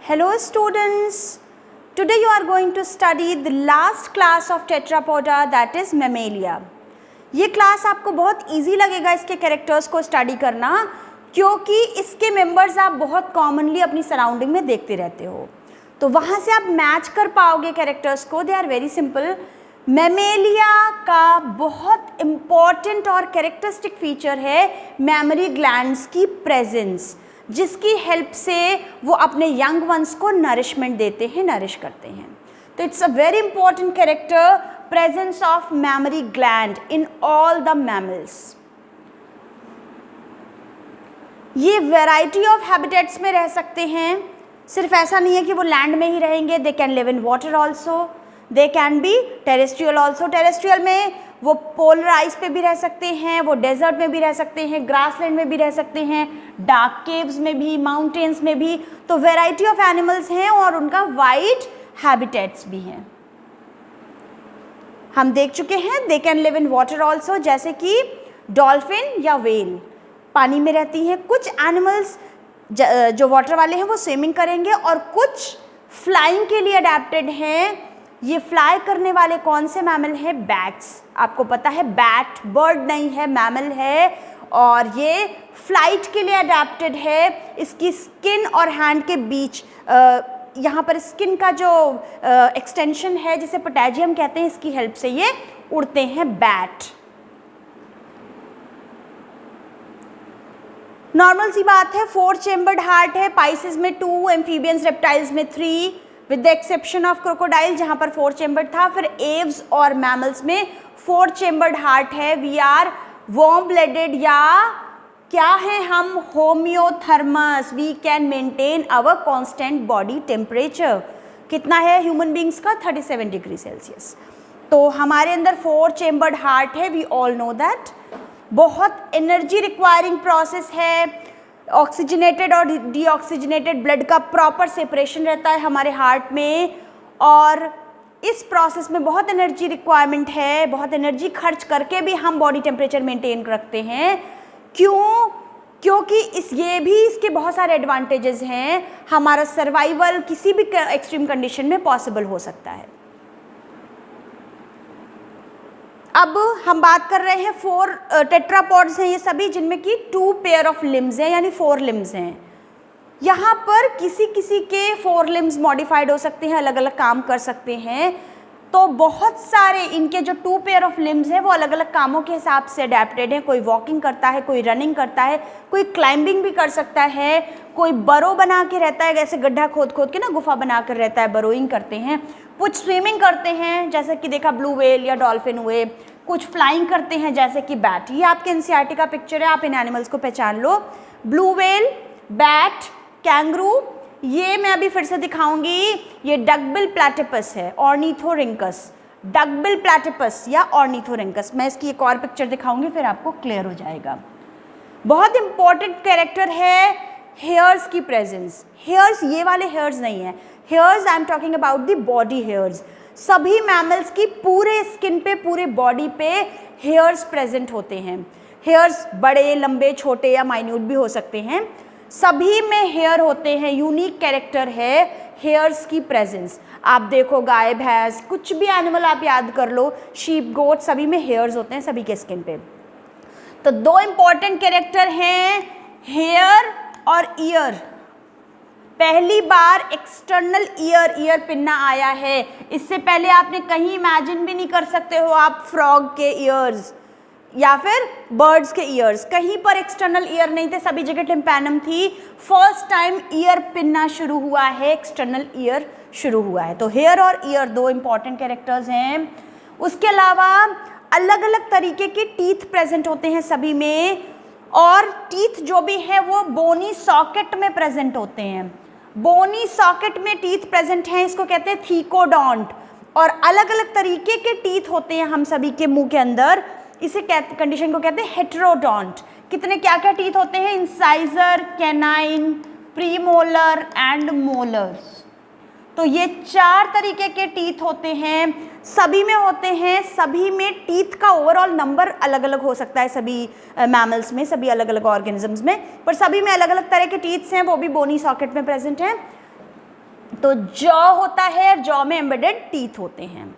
Hello students, today you are going to study the last class of tetrapoda that is mammalia. ये class आपको बहुत easy लगेगा इसके characters को study करना, क्योंकि इसके मेंबर्स आप बहुत कॉमनली अपनी सराउंडिंग में देखते रहते हो, तो वहाँ से आप मैच कर पाओगे कैरेक्टर्स को. They are very simple. Mammalia का बहुत इम्पॉर्टेंट और कैरेक्टरिस्टिक फीचर है मैमरी ग्लैंड्स की प्रेजेंस, जिसकी हेल्प से वो अपने यंग वंस को नरिशमेंट देते हैं, नरिश करते हैं. तो it's a very important character, presence of mammary gland in all the mammals. ये वैरायटी ऑफ हैबिटेट्स में रह सकते हैं. सिर्फ ऐसा नहीं है कि वो लैंड में ही रहेंगे, they can live in water also, they can be terrestrial also. Terrestrial में वो पोलर आइस पे भी रह सकते हैं, वो डेजर्ट में भी रह सकते हैं, ग्रासलैंड में भी रह सकते हैं, डार्क केव्स में भी, माउंटेन्स में भी. तो वैरायटी ऑफ एनिमल्स हैं और उनका वाइड हैबिटेट्स भी हैं. हम देख चुके हैं they can live in water also, जैसे कि डॉल्फिन या व्हेल पानी में रहती हैं. कुछ एनिमल्स जो वाटर वाले हैं वो स्विमिंग करेंगे, और कुछ फ्लाइंग के लिए अडेप्टेड हैं. ये फ्लाई करने वाले कौन से मैमल हैं? बैट्स. आपको पता है बैट बर्ड नहीं है, मैमल है, और ये फ्लाइट के लिए अडेप्टेड है. इसकी स्किन और हैंड के बीच यहाँ पर स्किन का जो एक्सटेंशन है, जिसे पोटेजियम कहते हैं, इसकी हेल्प से ये उड़ते हैं बैट. नॉर्मल सी बात है, 4 चेम्बर्ड हार्ट है. पाइसेस में 2, एम्फीबियंस रेप्टाइल्स में 3, with the exception of crocodile जहाँ पर 4 चेम्बर्ड था. फिर एव्स और मैमल्स में 4 चेम्बर्ड हार्ट है. वी आर वार्म ब्लडेड, या क्या है हम? Homeothermous. We can maintain our constant body temperature. कितना है ह्यूमन बींग्स का? 37 डिग्री सेल्सियस. तो हमारे अंदर 4 चेम्बर्ड हार्ट है. We all know that. बहुत एनर्जी रिक्वायरिंग प्रोसेस है. ऑक्सीजनेटेड और डीऑक्सीजनेटेड ब्लड का प्रॉपर सेपरेशन रहता है हमारे हार्ट में, और इस प्रोसेस में बहुत एनर्जी रिक्वायरमेंट है. बहुत एनर्जी खर्च करके भी हम बॉडी टेम्परेचर मेंटेन रखते हैं. क्यों? क्योंकि ये भी इसके बहुत सारे एडवांटेजेस हैं. हमारा सर्वाइवल किसी भी एक्सट्रीम कंडीशन में पॉसिबल हो सकता है. अब हम बात कर रहे हैं 4 टेट्रापॉड्स हैं ये सभी, जिनमें कि 2 पेयर ऑफ लिम्स हैं, यानी 4 लिम्स हैं. यहाँ पर किसी किसी के 4 लिम्स मॉडिफाइड हो सकते हैं, अलग अलग काम कर सकते हैं. तो बहुत सारे इनके जो 2 पेयर ऑफ लिम्स हैं वो अलग अलग कामों के हिसाब से अडेप्टेड हैं. कोई वॉकिंग करता है, कोई रनिंग करता है, कोई क्लाइंबिंग भी कर सकता है, कोई बरो बना के रहता है, जैसे गड्ढा खोद खोद के ना गुफा बना कर रहता है, बरोइंग करते हैं. कुछ स्विमिंग करते हैं, जैसे कि देखा ब्लू व्हेल या डॉल्फिन हुए. कुछ फ्लाइंग करते हैं, जैसे कि बैट. ये आपके एनसीईआरटी का पिक्चर है, आप इन एनिमल्स को पहचान लो. Blue whale, bat, kangaroo. ये मैं अभी फिर से दिखाऊंगी. ये डकबिल प्लैटिपस है, ऑर्निथोरिंकस. डकबिल प्लैटिपस या ऑर्निथोरिंकस. मैं इसकी एक और पिक्चर दिखाऊंगी, फिर आपको क्लियर हो जाएगा. बहुत इंपॉर्टेंट कैरेक्टर है हेयर्स की प्रेजेंस. हेयर्स ये वाले हेयर्स नहीं है. Hairs I am talking about the body hairs. सभी मैमल्स की पूरे स्किन पे, पूरे बॉडी पे हेयर्स प्रेजेंट होते हैं. हेयर्स बड़े, लंबे, छोटे या माइन्यूट भी हो सकते हैं. सभी में हेयर होते हैं. यूनिक कैरेक्टर है हेयर्स की प्रेजेंस. आप देखो गाय, भैंस, कुछ भी एनिमल आप याद कर लो, शीप, गोट, सभी में हेयर्स होते हैं, सभी के स्किन पे. तो 2 इंपॉर्टेंट कैरेक्टर हैं, हेयर और ईयर. पहली बार एक्सटर्नल ईयर पिन्ना आया है. इससे पहले आपने कहीं इमेजिन भी नहीं कर सकते हो आप फ्रॉग के ईयर्स या फिर बर्ड्स के ईयर्स. कहीं पर एक्सटर्नल ईयर नहीं थे, सभी जगह टिम्पैनम थी. फर्स्ट टाइम ईयर पिन्ना शुरू हुआ है, एक्सटर्नल ईयर शुरू हुआ है. तो हेयर और ईयर 2 इंपॉर्टेंट कैरेक्टर्स हैं. उसके अलावा अलग अलग तरीके के टीथ प्रेजेंट होते हैं सभी में, और टीथ जो भी हैं वो बोनी सॉकेट में प्रेजेंट होते हैं. बोनी सॉकेट में टीथ प्रेजेंट हैं, इसको कहते हैं थीकोडोंट. और अलग अलग तरीके के टीथ होते हैं हम सभी के मुंह के अंदर. इसे कंडीशन को कहते हैं हेटेरोडोंट. कितने क्या क्या टीथ होते हैं? Incisor, canine, premolar and molars. तो ये 4 तरीके के टीथ होते हैं, सभी में होते हैं. सभी में टीथ का ओवरऑल नंबर अलग अलग हो सकता है सभी मैमल्स में, सभी अलग अलग ऑर्गेनिजम्स में, पर सभी में अलग अलग तरह के टीथ्स हैं, वो भी बोनी सॉकेट में प्रेजेंट हैं. तो जॉ होता है, जॉ में एम्बेडेड टीथ होते हैं।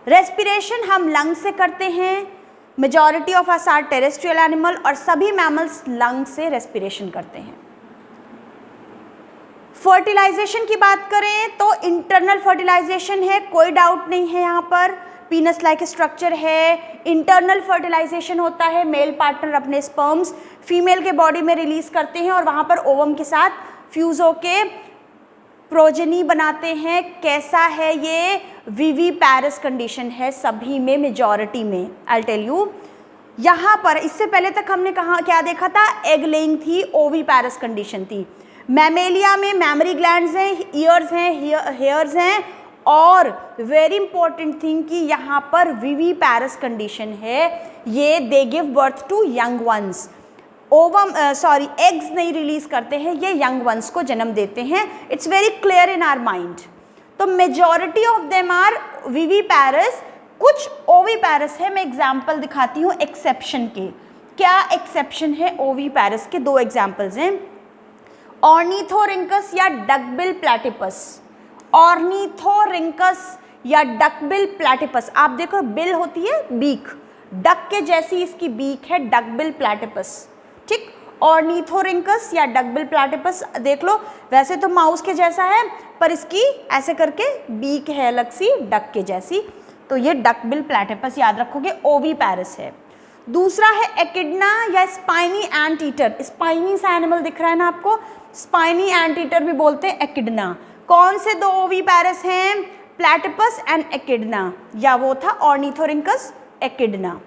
रेस्पिरेशन हम लंग से करते हैं, majority of us are terrestrial animal, और सभी मैमल्स लंग से रेस्पिरेशन करते हैं। फर्टिलाइजेशन की बात करें तो इंटरनल फर्टिलाइजेशन है, कोई डाउट नहीं है, यहाँ पर पीनस लाइक स्ट्रक्चर है। इंटरनल फर्टिलाइजेशन होता है, मेल पार्टनर अपने स्पर्म्स फीमेल के बॉडी में रिलीज करते हैं और वहाँ पर ओवम के साथ फ्यूज होके प्रोजेनी बनाते हैं। कैसा है ये? विविपैरस कंडीशन है सभी में, मेजॉरिटी में। आई टेल यू, यहाँ पर इससे पहले तक हमने कहा क्या देखा था? एग लेइंग थी, ओविपैरस कंडीशन थी। मैमेलिया में मैमरी ग्लैंड्स हैं, ईयर्स हैं, हेयर्स हैं, और वेरी इंपॉर्टेंट थिंग कि यहाँ पर विविपैरस कंडीशन है, ये they give birth to young ones. Ovum eggs नहीं रिलीज करते हैं, ये यंग वंस को जन्म देते हैं। It's very clear in our mind. तो majority of them are viviparous, कुछ ओविपैरस है। मैं एग्जाम्पल दिखाती हूँ एक्सेप्शन के। क्या एक्सेप्शन है ओविपैरस के? दो एग्जाम्पल्स हैं, ऑर्निथोरिंकस या डकबिल प्लैटिपस। ऑर्निथोरिंकस या डकबिल प्लैटिपस, आप देखो बिल होती है बीक, डक के जैसी इसकी बीक है, डकबिल प्लैटिपस। ठीक, ऑर्निथोरिंकस या डकबिल प्लैटिपस देख लो, वैसे तो माउस के जैसा है पर इसकी ऐसे करके बीक है अलग सी, डक के जैसी, तो ये डकबिल प्लैटिपस याद रखोगे, ओविपैरस है। दूसरा है एकिडना या स्पाइनी एंट ईटर। स्पाइनी सा एनिमल दिख रहा है ना आपको, स्पाइनी एंट ईटर भी बोलते हैं एकिडना। कौन से दो ओविपैरस हैं? प्लैटिपस एंड एकिडना, या वो था ऑर्निथोरिंकस, एकिडना।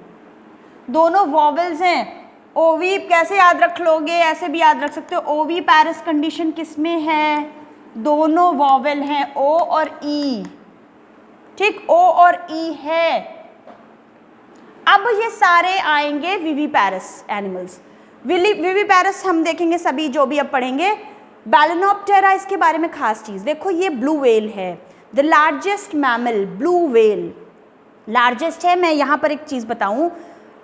दोनों वॉवेल्स हैं। ओवी कैसे याद रख लोगे? ऐसे भी याद रख सकते हो। ओविपैरस कंडीशन किस में है? दोनों वॉवेल हैं, ओ और ई। ठीक, ओ और ई है। अब ये सारे आएंगे विविपैरस एनिमल्स। विविपैरस हम देखेंगे सभी जो भी अब पढ़ेंगे। बैलेनोप्टेरा, इसके बारे में खास चीज़ देखो, ये ब्लू व्हेल है, the largest mammal, blue whale largest है। मैं यहाँ पर एक चीज़ बताऊँ,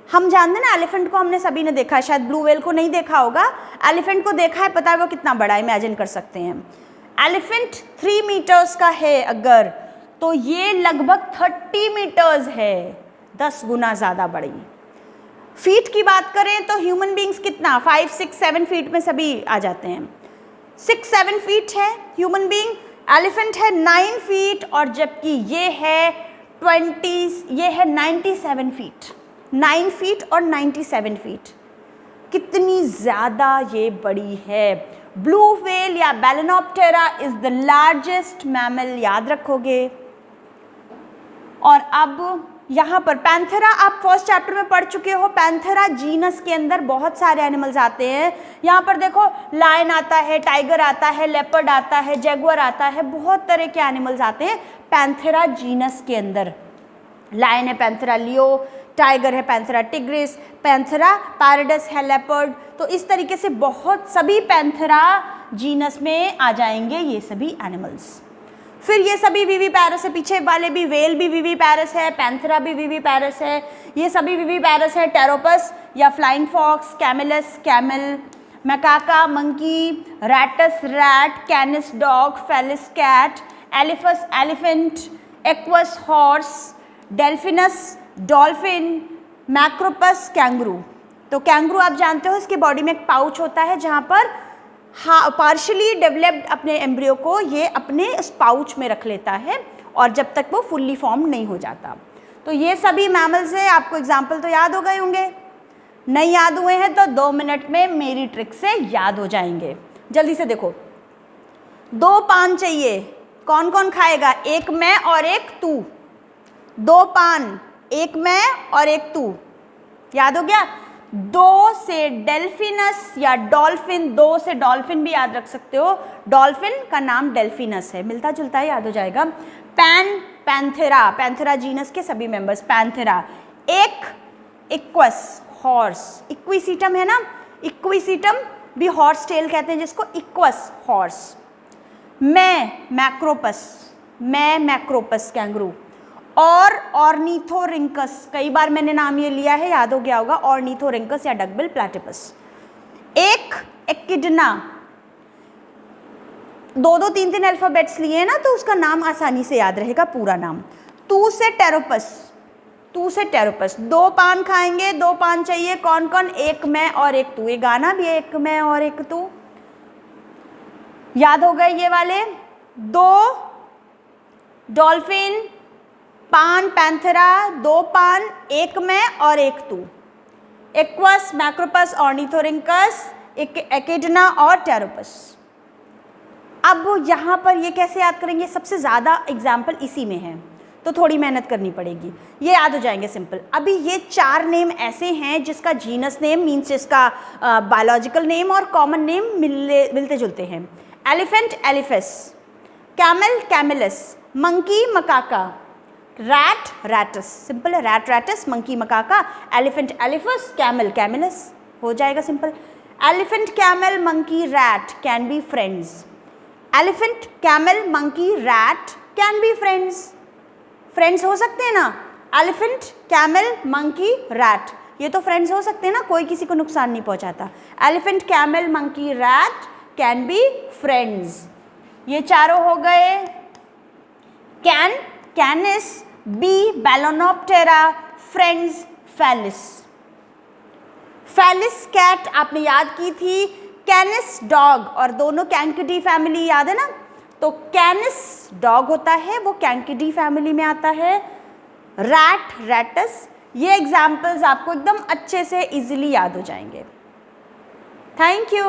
हम जानते हैं ना एलिफेंट को हमने सभी ने देखा है, शायद ब्लू व्हेल को नहीं देखा होगा। एलिफेंट को देखा है, पता है वो कितना बड़ा है, इमेजिन कर सकते हैं। एलिफेंट 3 मीटर्स का है अगर, तो ये लगभग 30 मीटर्स है, 10 गुना ज़्यादा बड़ी। फीट की बात करें तो ह्यूमन बींग्स कितना 5, 6, 7 फीट में सभी आ जाते हैं। 6-7 फीट है ह्यूमन बींग, एलिफेंट है 9 फीट, और जबकि ये है 97 फीट। 9 फीट और 97 फीट, कितनी ज़्यादा ये बड़ी है। ब्लू व्हेल या Balaenoptera is the largest mammal, याद रखोगे। और अब यहाँ पर पैंथेरा आप फर्स्ट चैप्टर में पढ़ चुके हो। पैंथेरा जीनस के अंदर बहुत सारे एनिमल्स आते हैं। यहाँ पर देखो, लायन आता है, टाइगर आता है, लेपर्ड आता है, जैगुआर आता है, बहुत तरह के एनिमल्स आते हैं पैंथेरा जीनस के अंदर। लायन है पैंथेरा लियो, टाइगर है पैंथेरा टिग्रिस, पैंथेरा पैराडस है लेपर्ड। तो इस तरीके से बहुत सभी पैंथेरा जीनस में आ जाएंगे ये सभी एनिमल्स। फिर ये सभी विविपैरस है, पीछे वाले भी, वेल भी विविपैरस है, पैंथेरा भी विविपैरस है, ये सभी विविपैरस है। टेरोपस या flying fox, Camelus camel, Macaca monkey, Rattus rat, Canis dog, Felis cat, Elephas elephant, Equus horse, Delphinus dolphin, Macropus kangaroo. तो कैंगरू आप जानते हो, इसके बॉडी में एक पाउच होता है जहाँ पर पार्शली डेवलप्ड अपने एम्ब्रियो को ये अपने इस पाउच में रख लेता है, और जब तक वो फुल्ली फॉर्म नहीं हो जाता। तो ये सभी मैमल्स हैं। आपको एग्जाम्पल तो याद हो गए होंगे, नहीं याद हुए हैं तो 2 मिनट में मेरी ट्रिक से याद हो जाएंगे। जल्दी से देखो, 2 पान चाहिए, कौन कौन खाएगा? एक मैं और एक तू। 2 पान, एक मैं और एक तू, याद हो गया। 2 से डेल्फिनस या डॉल्फिन, 2 से डॉल्फिन भी याद रख सकते हो, डॉल्फिन का नाम डेल्फिनस है, मिलता जुलता है, याद हो जाएगा। पैंथेरा, पैंथेरा जीनस के सभी मेंबर्स पैंथेरा। एक इक्वस, हॉर्स, इक्विसीटम है ना, इक्विसीटम भी हॉर्स टेल कहते हैं जिसको, इक्वस हॉर्स। मैं मैक्रोपस कैंगरू, और ऑर्निथोरिंकस, कई बार मैंने नाम ये लिया है, याद हो गया होगा, ऑर्निथोरिंकस या डकबिल प्लैटिपस। एक एकिडना, दो दो तीन तीन अल्फ़ाबेट्स लिए हैं ना, तो उसका नाम आसानी से याद रहेगा, पूरा नाम। तू से टेरोपस, तू से टेरोपस, 2 पान खाएंगे, 2 पान चाहिए, कौन कौन? एक मैं और एक तू, ये गाना भी है, एक मैं और एक तू। याद हो गए ये वाले? 2 डॉल्फिन, पान पैंथेरा, 2 पान, एक मैं और एक तू। एक्वस, मैक्रोपस, ऑर्निथोरिंकस, एकिडना और टेरोपस। अब यहाँ पर ये कैसे याद करेंगे? सबसे ज़्यादा एग्जाम्पल इसी में है, तो थोड़ी मेहनत करनी पड़ेगी। ये याद हो जाएंगे सिंपल। अभी ये 4 नेम ऐसे हैं जिसका जीनस नेम मीन्स जिसका बायोलॉजिकल नेम और कॉमन नेम मिलते जुलते हैं। Elephant Elephas, camel Camelus, monkey Macaca, rat Rattus, simple है, rat Rattus, monkey Macaca, elephant Elephas, camel Camelus, हो जाएगा simple. Elephant camel monkey rat can be friends. Elephant camel monkey rat can be friends, friends हो सकते हैं ना। Elephant camel monkey rat, ये तो friends हो सकते हैं ना, कोई किसी को नुकसान नहीं पहुंचाता। Elephant camel monkey rat can be friends, ये चारों हो गए। Can, Canis, B, Balaenoptera, friends, Felis. Felis cat आपने याद की थी, कैनिस डॉग, और दोनों कैनकिडी फैमिली, याद है ना। तो कैनिस डॉग होता है, वो कैनकिडी फैमिली में आता है। रैट रैटस, ये एग्जाम्पल्स आपको एकदम अच्छे से इजीली याद हो जाएंगे। Thank you.